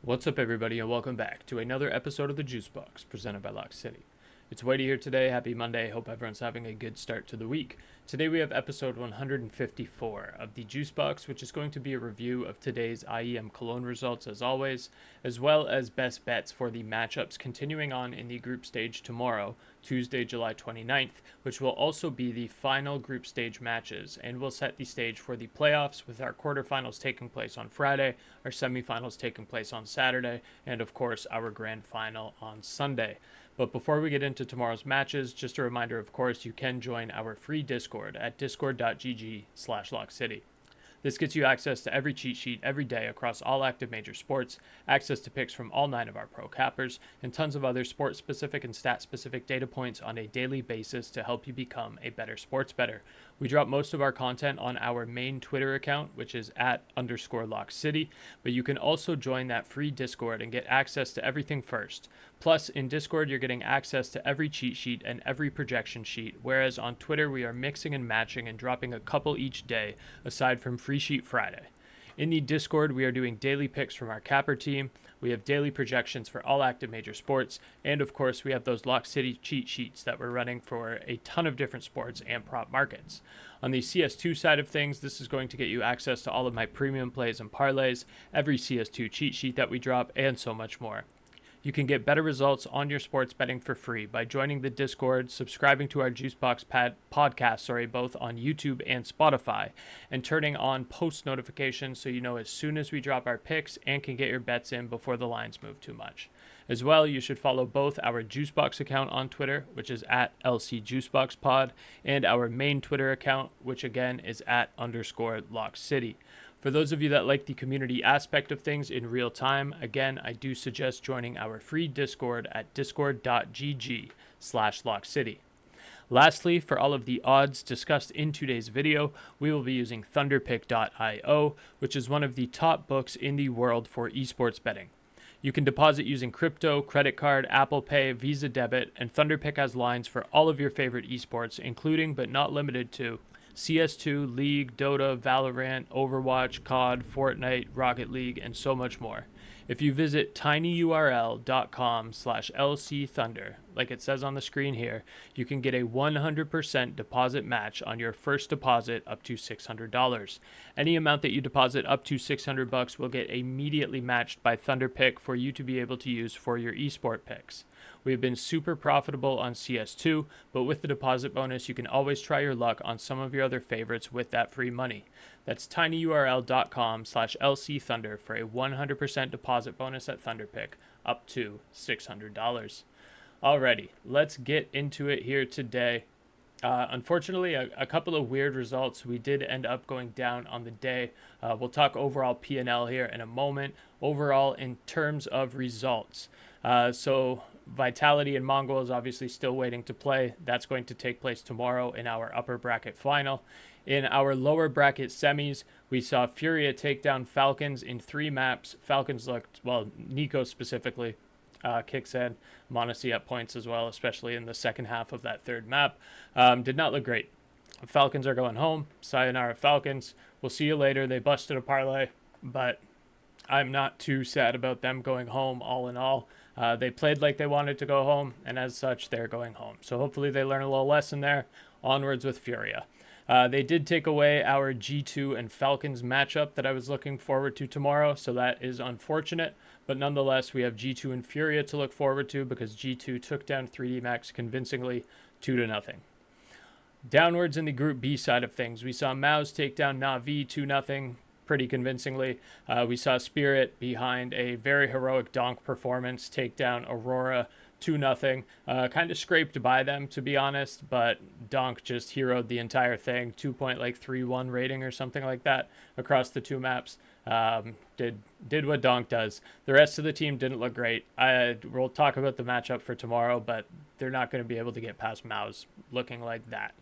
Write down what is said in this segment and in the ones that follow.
What's up, everybody, and welcome back to another episode of the JuiceBox presented by Lock City. It's Wighty here today. Happy Monday. Hope everyone's having a good start to the week. Today we have episode 154 of the JuiceBox, which is going to be a review of today's IEM Cologne results as always, as well as best bets for the matchups continuing on in the group stage tomorrow, Tuesday, July 29th, which will also be the final group stage matches and will set the stage for the playoffs with our quarterfinals taking place on Friday, our semifinals taking place on Saturday, and of course our grand final on Sunday. But before we get into tomorrow's matches, just a reminder, of course, you can join our free Discord at discord.gg/LockCity. This gets you access to every cheat sheet every day across all active major sports, access to picks from all 9 of our pro cappers, and tons of other sport-specific and stat-specific data points on a daily basis to help you become a better sports bettor. We drop most of our content on our main Twitter account, which is @_LockCity, but you can also join that free Discord and get access to everything first. Plus, in Discord, you're getting access to every cheat sheet and every projection sheet, whereas on Twitter, we are mixing and matching and dropping a couple each day, aside from Free Sheet Friday. In the Discord, we are doing daily picks from our capper team. We have daily projections for all active major sports. And of course, we have those Lock City cheat sheets that we're running for a ton of different sports and prop markets. On the CS2 side of things, this is going to get you access to all of my premium plays and parlays, every CS2 cheat sheet that we drop, and so much more. You can get better results on your sports betting for free by joining the Discord, subscribing to our JuiceBox podcast, both on YouTube and Spotify, and turning on post notifications so you know as soon as we drop our picks and can get your bets in before the lines move too much. As well, you should follow both our JuiceBox account on Twitter, which is @LCJuiceboxPod, and our main Twitter account, which again is @_LockCity. For those of you that like the community aspect of things in real time, again, I do suggest joining our free Discord at discord.gg/LockCity. Lastly, for all of the odds discussed in today's video, we will be using Thunderpick.io, which is one of the top books in the world for esports betting. You can deposit using crypto, credit card, Apple Pay, Visa Debit, and Thunderpick has lines for all of your favorite esports, including but not limited to CS2, League, Dota, Valorant, Overwatch, COD, Fortnite, Rocket League, and so much more. If you visit tinyurl.com/lcthunder, like it says on the screen here, you can get a 100% deposit match on your first deposit up to $600. Any amount that you deposit up to $600 will get immediately matched by Thunderpick for you to be able to use for your esport picks. We have been super profitable on CS2, but with the deposit bonus, you can always try your luck on some of your other favorites with that free money. That's tinyurl.com/lcthunder for a 100% deposit bonus at Thunderpick up to $600. Alrighty, let's get into it here today. Unfortunately, a couple of weird results. We did end up going down on the day. We'll talk overall P&L here in a moment. Overall, in terms of results, so Vitality and Mongol is obviously still waiting to play. That's going to take place tomorrow in our upper bracket final. In our lower bracket semis, we saw FURIA take down Falcons in 3 maps. Falcons looked, well, Nico specifically kicks in. Monacy at points as well, especially in the second half of that 3rd map. Did not look great. Falcons are going home. Sayonara Falcons. We'll see you later. They busted a parlay, but I'm not too sad about them going home all in all. They played like they wanted to go home, and as such, they're going home. So hopefully they learn a little lesson there. Onwards with FURIA. They did take away our G2 and Falcons matchup that I was looking forward to tomorrow, so that is unfortunate. But nonetheless, we have G2 and FURIA to look forward to because G2 took down 3D Max convincingly 2-0. Downwards in the Group B side of things, we saw MOUZ take down Na'Vi 2-0. Pretty convincingly. We saw Spirit behind a very heroic Donk performance take down Aurora 2-0. Kind of scraped by them, to be honest, but Donk just heroed the entire thing. 2.31 rating or something like that across the 2 maps. Did what Donk does. The rest of the team didn't look great. We'll talk about the matchup for tomorrow, but they're not going to be able to get past MOUZ looking like that.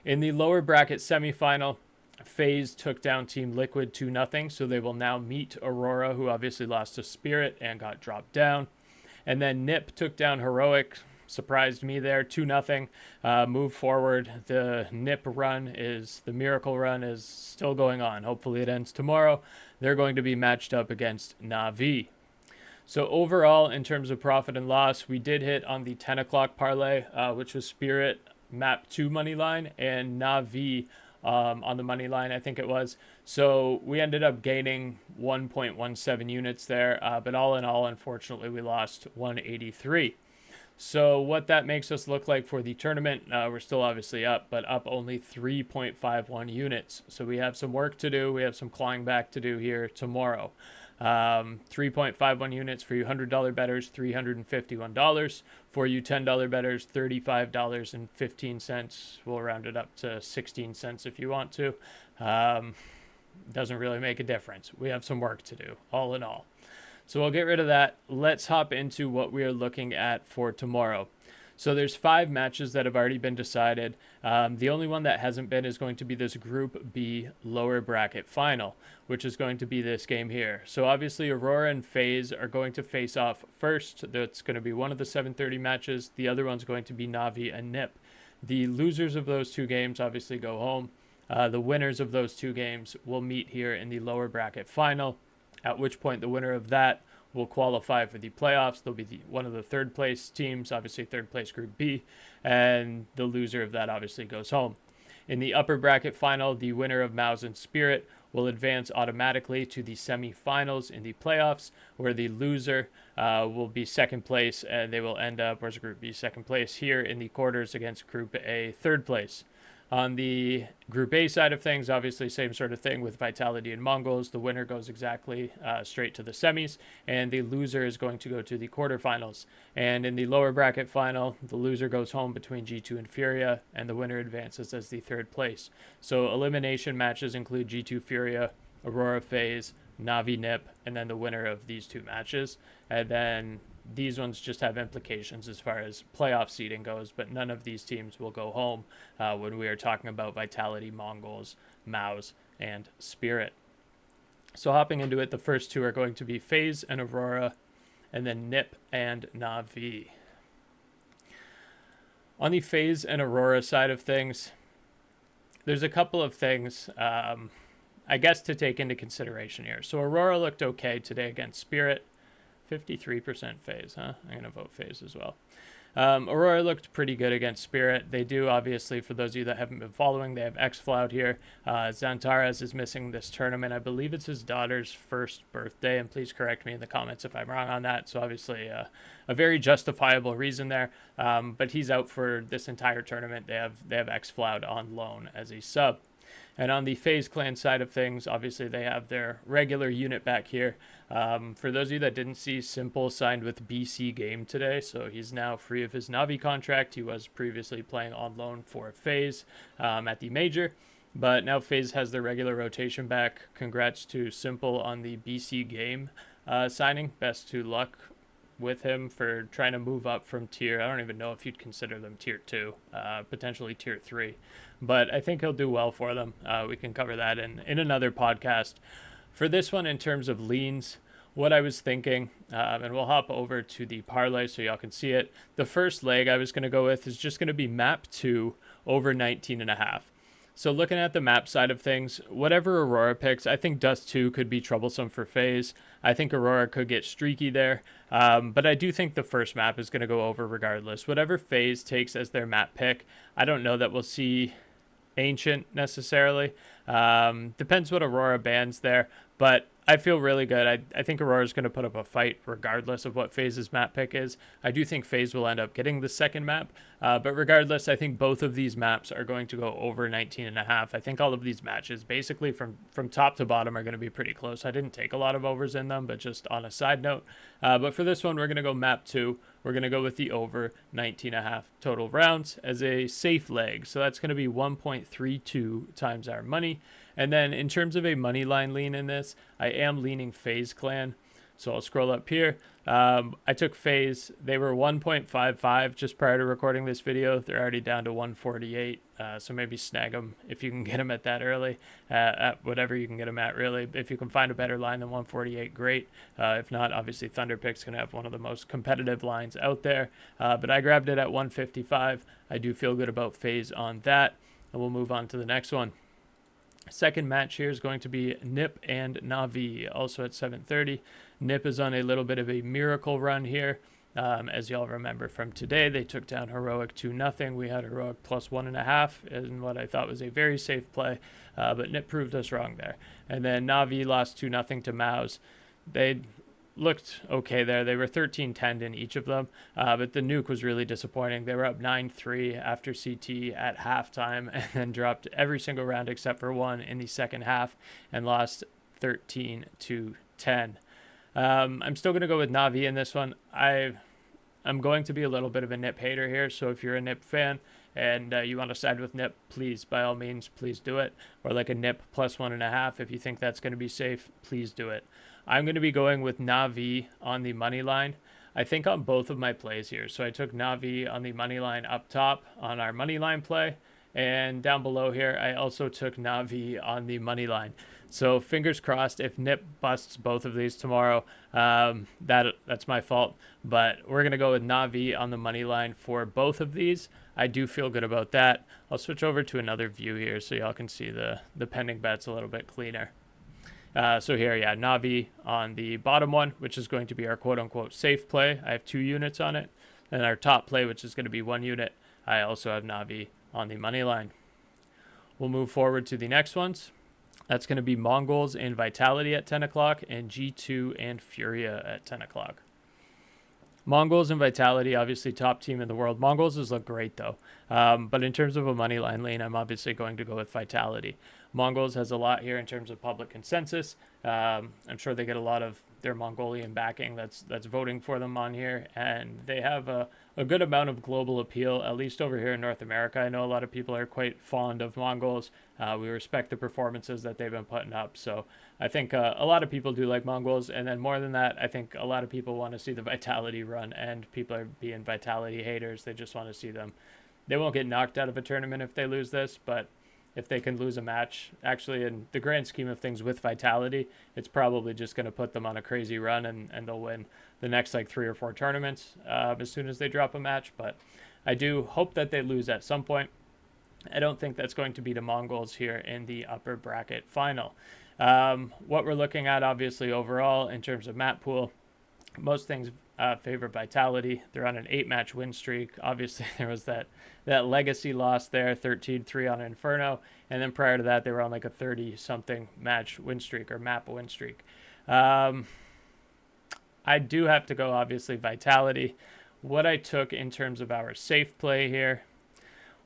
In the lower bracket semifinal, FaZe took down Team Liquid 2-0, so they will now meet Aurora, who obviously lost to Spirit and got dropped down. And then Nip took down Heroic, surprised me there, 2-0. Move forward. The Nip run the Miracle run is still going on. Hopefully it ends tomorrow. They're going to be matched up against Na'Vi. So overall, in terms of profit and loss, we did hit on the 10 o'clock parlay, which was Spirit map 2 money line and Navi on the money line, I think it was. So we ended up gaining 1.17 units there, but all in all, unfortunately, we lost 183. So what that makes us look like for the tournament, we're still obviously up, but up only 3.51 units. So we have some work to do. We have some clawing back to do here tomorrow. 3.51 units for you $100 bettors, $351. For you $10 bettors, $35.15. We'll round it up to 16 cents if you want to. Doesn't really make a difference. We have some work to do, all in all. So we'll get rid of that. Let's hop into what we are looking at for tomorrow. So there's 5 matches that have already been decided. The only one that hasn't been is going to be this Group B lower bracket final, which is going to be this game here. So obviously Aurora and FaZe are going to face off first. That's going to be one of the 7:30 matches. The other one's going to be Navi and Nip. The losers of those 2 games obviously go home. The winners of those 2 games will meet here in the lower bracket final, at which point the winner of that will qualify for the playoffs. They'll be one of the 3rd place teams, obviously 3rd place Group B, and the loser of that obviously goes home. In the upper bracket final, the winner of MOUZ and Spirit will advance automatically to the semifinals in the playoffs, where the loser will be 2nd place, and they will end up, where's Group B, 2nd place here in the quarters against Group A, 3rd place. On the Group A side of things, obviously same sort of thing with Vitality and MongolZ. The winner goes exactly straight to the semis, and the loser is going to go to the quarterfinals. And in the lower bracket final, the loser goes home between G2 and FURIA, and the winner advances as the 3rd place. So elimination matches include G2 FURIA, Aurora FaZe, Navi Nip, and then the winner of these 2 matches. And then these ones just have implications as far as playoff seeding goes, but none of these teams will go home when we are talking about Vitality, MongolZ, MOUZ, and Spirit. So hopping into it, the first 2 are going to be FaZe and Aurora, and then Nip and Navi. On the FaZe and Aurora side of things, there's a couple of things, I guess, to take into consideration here. So Aurora looked okay today against Spirit. 53% FaZe, huh? I'm going to vote FaZe as well. Aurora looked pretty good against Spirit. They do, obviously, for those of you that haven't been following, they have xFlout here. Zantares is missing this tournament. I believe it's his daughter's 1st birthday, and please correct me in the comments if I'm wrong on that. So obviously a very justifiable reason there, but he's out for this entire tournament. They have xFlout on loan as a sub. And on the FaZe Clan side of things, obviously they have their regular unit back here. For those of you that didn't see, Simple signed with BC Game today, so he's now free of his Navi contract. He was previously playing on loan for FaZe at the Major, but now FaZe has their regular rotation back. Congrats to Simple on the BC Game signing. Best to luck with him for trying to move up from tier. I don't even know if you'd consider them tier 2, potentially tier 3, but I think he'll do well for them. We can cover that in another podcast. For this one, in terms of leans, what I was thinking, and we'll hop over to the parlay so y'all can see it. The first leg I was going to go with is just going to be map 2 over 19.5. So looking at the map side of things, whatever Aurora picks, I think Dust 2 could be troublesome for FaZe. I think Aurora could get streaky there, but I do think the first map is going to go over regardless. Whatever FaZe takes as their map pick, I don't know that we'll see Ancient necessarily. Depends what Aurora bans there, but I feel really good. I think Aurora's going to put up a fight regardless of what FaZe's map pick is. I do think FaZe will end up getting the second map, but regardless, I think both of these maps are going to go over 19.5. I think all of these matches, basically from top to bottom, are going to be pretty close. I didn't take a lot of overs in them, but just on a side note. But for this one, we're going to go map 2. We're going to go with the over 19.5 total rounds as a safe leg. So that's going to be 1.32 times our money. And then in terms of a money line lean in this, I am leaning FaZe Clan. So I'll scroll up here. I took FaZe. They were 1.55 just prior to recording this video. They're already down to 148. So maybe snag them if you can get them at that early, at whatever you can get them at, really. If you can find a better line than 148, great. If not, obviously Thunderpick's going to have one of the most competitive lines out there. But I grabbed it at 155. I do feel good about FaZe on that. And we'll move on to the next one. Second match here is going to be Nip and Na'Vi, also at 7:30. Nip is on a little bit of a miracle run here. As y'all remember from today, they took down Heroic 2-0. We had Heroic plus 1.5 in what I thought was a very safe play, but Nip proved us wrong there. And then Na'Vi lost 2-0 to MOUZ. They looked okay there. They were 13-10 in each of them, but the nuke was really disappointing. They were up 9-3 after CT at halftime and then dropped every single round except for one in the second half and lost 13-10. I'm still going to go with Na'Vi in this one. I'm going to be a little bit of a Nip hater here, so if you're a Nip fan and you want to side with Nip, please, by all means, please do it. Or like a Nip plus 1.5, if you think that's going to be safe, please do it. I'm going to be going with Na'Vi on the money line. I think on both of my plays here. So I took Na'Vi on the money line up top on our money line play. And down below here, I also took Na'Vi on the money line. So fingers crossed, if Nip busts both of these tomorrow, that's my fault. But we're going to go with Na'Vi on the money line for both of these. I do feel good about that. I'll switch over to another view here so y'all can see the pending bets a little bit cleaner. So here, yeah, Na'Vi on the bottom one, which is going to be our quote-unquote safe play. I have 2 units on it. And our top play, which is going to be 1 unit, I also have Na'Vi on the money line. We'll move forward to the next ones. That's going to be MongolZ and Vitality at 10 o'clock and G2 and FURIA at 10 o'clock. MongolZ and Vitality, obviously top team in the world. MongolZ has looked great though. But in terms of a money line lane, I'm obviously going to go with Vitality. MongolZ has a lot here in terms of public consensus. I'm sure they get a lot of their Mongolian backing that's voting for them on here, and they have a good amount of global appeal, at least over here in North America. I know a lot of people are quite fond of MongolZ. We respect the performances that they've been putting up, so I think a lot of people do like MongolZ, and then more than that, I think a lot of people want to see the Vitality run, and people are being Vitality haters. They just want to see them. They won't get knocked out of a tournament if they lose this, but if they can lose a match, actually in the grand scheme of things with Vitality, it's probably just going to put them on a crazy run and they'll win the next like 3 or 4 tournaments as soon as they drop a match. But I do hope that they lose at some point. I don't think that's going to be the MongolZ here in the upper bracket final. What we're looking at, obviously, overall in terms of map pool, most things favor Vitality. They're on an 8-match win streak. Obviously, there was that legacy loss there, 13-3 on Inferno. And then prior to that, they were on like a 30-something match win streak or map win streak. I do have to go, obviously, Vitality. What I took in terms of our safe play here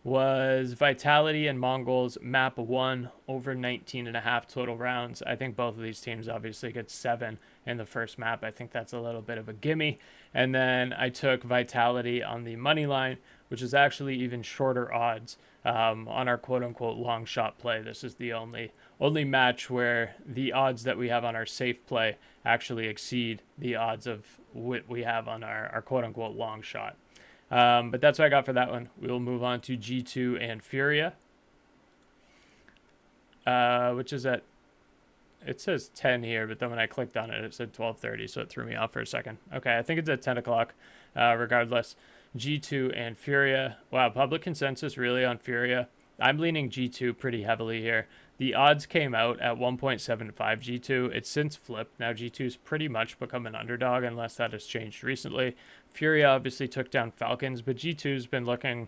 was Vitality and MongolZ map 1 over 19.5 total rounds. I think both of these teams obviously get 7 in the first map. I think that's a little bit of a gimme. And then I took Vitality on the money line, which is actually even shorter odds on our quote-unquote long shot play. This is the only match where the odds that we have on our safe play actually exceed the odds of what we have on our quote-unquote long shot. But that's what I got for that one. We will move on to G2 and FURIA, which is at, it says 10 here, but then when I clicked on it, it said 12:30, so it threw me off for a second. Okay, I think it's at 10 o'clock, regardless. G2 and FURIA. Wow, public consensus really on FURIA. I'm leaning G2 pretty heavily here. The odds came out at 1.75 G2. It's since flipped. Now G2's pretty much become an underdog unless that has changed recently. FURIA obviously took down Falcons, but G2's been looking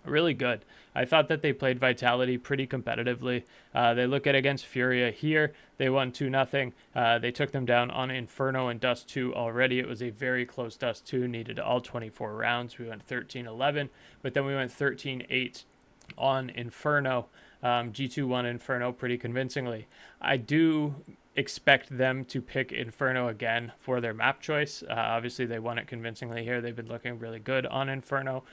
really good. I thought that they played Vitality pretty competitively. They look at against FURIA here. They won 2-0. They took them down on Inferno and Dust 2 already. It was a very close Dust 2, needed all 24 rounds. We went 13-11, but then we went 13-8 on Inferno. G2 won Inferno pretty convincingly. I do expect them to pick Inferno again for their map choice. Obviously, they won it convincingly here. They've been looking really good on Inferno.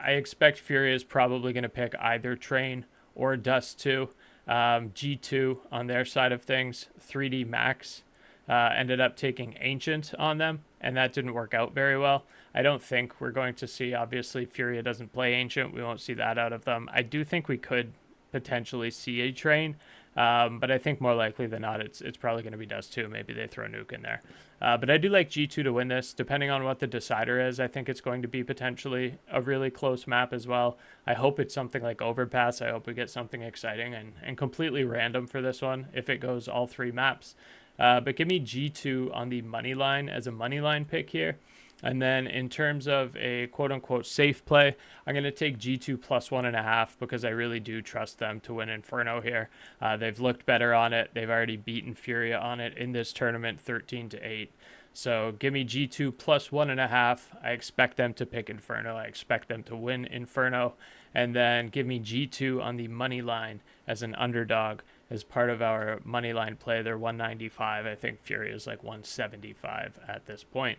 I expect FURIA is probably going to pick either Train or Dust 2. G2 on their side of things, 3D Max ended up taking Ancient on them, and that didn't work out very well. I don't think we're going to see, obviously, FURIA doesn't play Ancient. We won't see that out of them. I do think we could potentially see a Train. But I think more likely than not, it's probably going to be Dust 2. Maybe they throw Nuke in there. But I do like G2 to win this. Depending on what the decider is, I think it's going to be potentially a really close map as well. I hope it's something like Overpass. I hope we get something exciting and completely random for this one if it goes all 3 maps. But give me G2 on the money line as a money line pick here. And then in terms of a quote-unquote safe play, I'm going to take G2 plus 1.5 because I really do trust them to win Inferno here. They've looked better on it. They've already beaten FURIA on it in this tournament 13-8. So give me G2 plus 1.5. I expect them to pick Inferno. I expect them to win Inferno. And then give me G2 on the money line as an underdog as part of our money line play. They're 195. I think FURIA is like 175 at this point.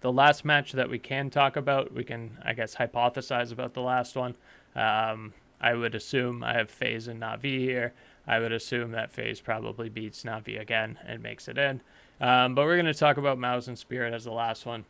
The last match that we can talk about, we can, I guess, hypothesize about the last one. I would assume I have FaZe and Na'Vi here. I would assume that FaZe probably beats Na'Vi again and makes it in. But we're going to talk about MOUZ and Spirit as the last one.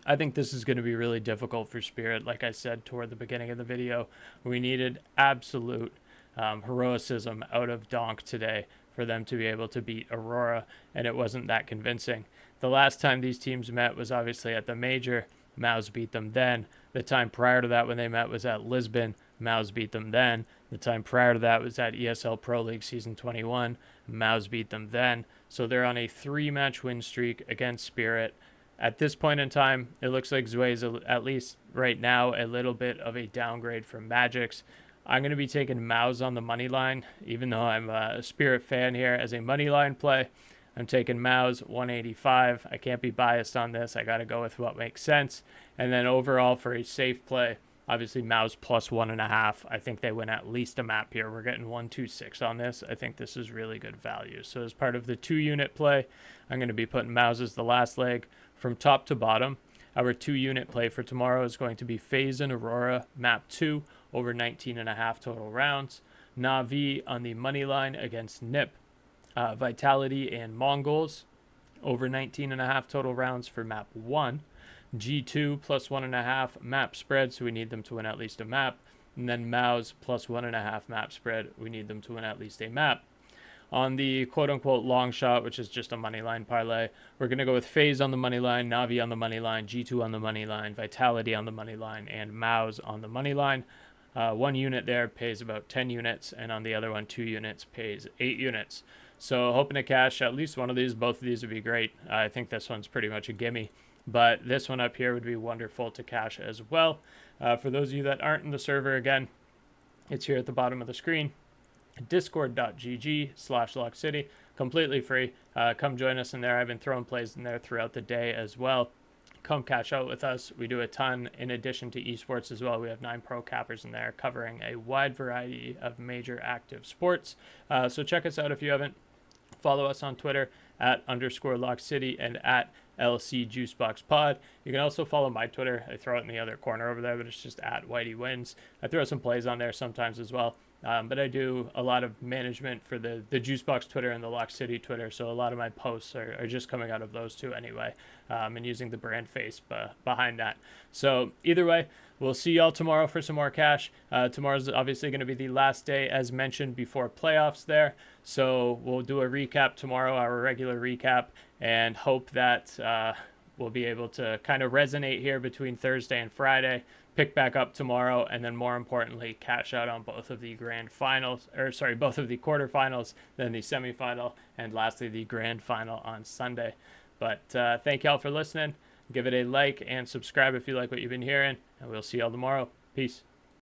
I think this is going to be really difficult for Spirit. Like I said toward the beginning of the video, we needed absolute heroicism out of Donk today for them to be able to beat Aurora, and it wasn't that convincing. The last time these teams met was obviously at the Major. MOUZ beat them then. The time prior to that when they met was at Lisbon. MOUZ beat them then. The time prior to that was at ESL Pro League Season 21. MOUZ beat them then. So they're on a 3-match win streak against Spirit. At this point in time, it looks like Zwei is, at least right now, a little bit of a downgrade from Magic's. I'm going to be taking MOUZ on the money line, even though I'm a Spirit fan here as a money line play. I'm taking MOUZ 185. I can't be biased on this. I got to go with what makes sense. And then overall for a safe play, obviously MOUZ plus 1.5. I think they win at least a map here. We're getting 126 on this. I think this is really good value. So as part of the 2-unit play, I'm going to be putting MOUZ as the last leg from top to bottom. Our 2-unit play for tomorrow is going to be FaZe and Aurora, map 2, over 19.5 total rounds. Na'Vi on the money line against NIP. Vitality and MongolZ, over 19.5 total rounds for map 1. G2 plus 1.5 map spread, so we need them to win at least a map. And then MOUZ plus 1.5 map spread, we need them to win at least a map. On the quote-unquote long shot, which is just a money line parlay, we're going to go with FaZe on the money line, Na'Vi on the money line, G2 on the money line, Vitality on the money line, and MOUZ on the money line. 1 unit there pays about 10 units, and on the other one, 2 units pays 8 units. So hoping to cash at least one of these. Both of these would be great. I think this one's pretty much a gimme. But this one up here would be wonderful to cash as well. For those of you that aren't in the server, again, it's here at the bottom of the screen. Discord.gg/LockCity. Completely free. Come join us in there. I've been throwing plays in there throughout the day as well. Come cash out with us. We do a ton in addition to esports as well. We have 9 pro cappers in there covering a wide variety of major active sports. So check us out if you haven't. Follow us on Twitter @_LockCity and @LCJuiceBoxPod. You can also follow my Twitter. I throw it in the other corner over there, but it's just @WhiteyWins. I throw some plays on there sometimes as well. But I do a lot of management for the JuiceBox Twitter and the Lock City Twitter, so a lot of my posts are just coming out of those two anyway, and using the brand face behind that. So either way, we'll see y'all tomorrow for some more cash. Tomorrow's obviously going to be the last day, as mentioned, before playoffs there. So we'll do a recap tomorrow, our regular recap, and hope that we'll be able to kind of resonate here between Thursday and Friday, pick back up tomorrow, and then more importantly, cash out on both of the both of the quarterfinals, then the semifinal, and lastly, the grand final on Sunday. But thank y'all for listening. Give it a like and subscribe if you like what you've been hearing, and we'll see y'all tomorrow. Peace.